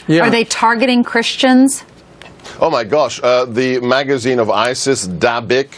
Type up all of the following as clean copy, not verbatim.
Yeah. Are they targeting Christians? Oh my gosh, the magazine of ISIS, Dabiq,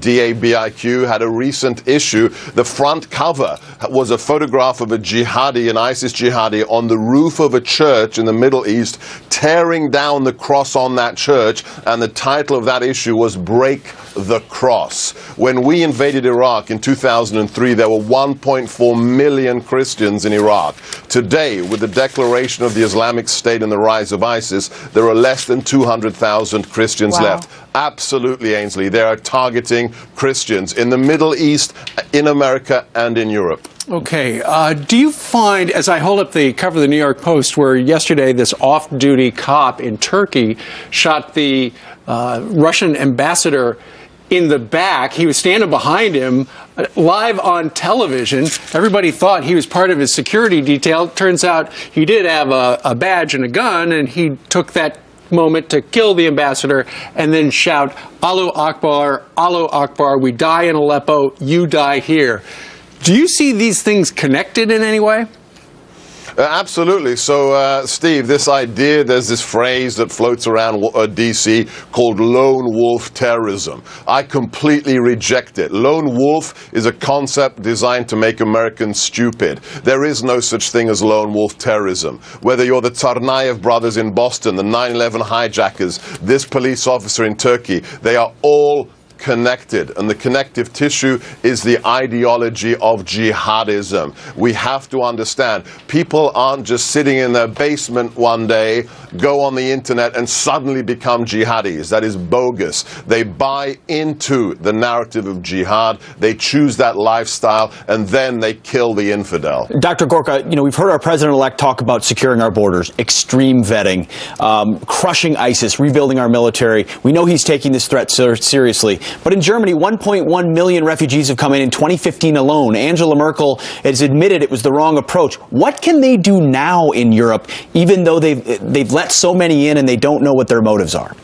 D-A-B-I-Q, had a recent issue. The front cover was a photograph of a jihadi, an ISIS jihadi, on the roof of a church in the Middle East, tearing down the cross on that church, and the title of that issue was Break the Cross. When we invaded Iraq in 2003, there were 1.4 million Christians in Iraq. Today, with the declaration of the Islamic State and the rise of ISIS, there are less than 200,000 Christians Wow. left. Absolutely, Ainsley. They are targeting Christians in the Middle East, in America, and in Europe. Okay. Do you find, as I hold up the cover of the New York Post, where yesterday this off-duty cop in Turkey shot the Russian ambassador in the back, he was standing behind him live on television. Everybody thought he was part of his security detail. Turns out he did have a badge and a gun, and he took that moment to kill the ambassador and then shout, Allahu Akbar, we die in Aleppo, you die here. Do you see these things connected in any way? Absolutely. So, Steve, this idea, there's this phrase that floats around D.C. called lone wolf terrorism. I completely reject it. Lone wolf is a concept designed to make Americans stupid. There is no such thing as lone wolf terrorism. Whether you're the Tsarnaev brothers in Boston, the 9/11 hijackers, this police officer in Turkey, they are all connected, and the connective tissue is the ideology of jihadism. We have to understand, people aren't just sitting in their basement one day, go on the internet and suddenly become jihadis. That is bogus. They buy into the narrative of jihad, they choose that lifestyle, and then they kill the infidel. Dr. Gorka, we've heard our president-elect talk about securing our borders, extreme vetting, crushing ISIS, rebuilding our military. We know he's taking this threat seriously. But in Germany, 1.1 million refugees have come in 2015 alone. Angela Merkel has admitted it was the wrong approach. What can they do now in Europe, even though they've let so many in and they don't know what their motives are?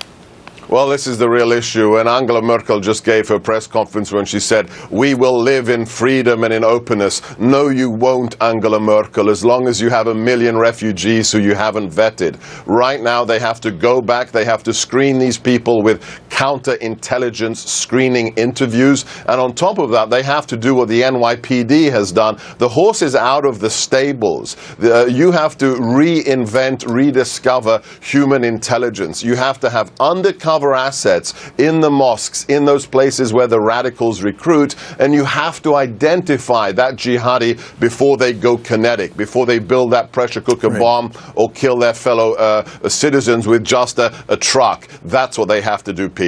Well, this is the real issue, and Angela Merkel just gave her press conference when she said, we will live in freedom and in openness. No, you won't, Angela Merkel, as long as you have 1 million refugees who you haven't vetted. Right now, they have to go back, they have to screen these people with counterintelligence screening interviews, and on top of that, they have to do what the NYPD has done. The horse is out of the stables. You have to reinvent, rediscover human intelligence. You have to have undercover assets in the mosques, in those places where the radicals recruit, and you have to identify that jihadi before they go kinetic, before they build that pressure cooker bomb or kill their fellow citizens with just a truck. That's what they have to do, Pete.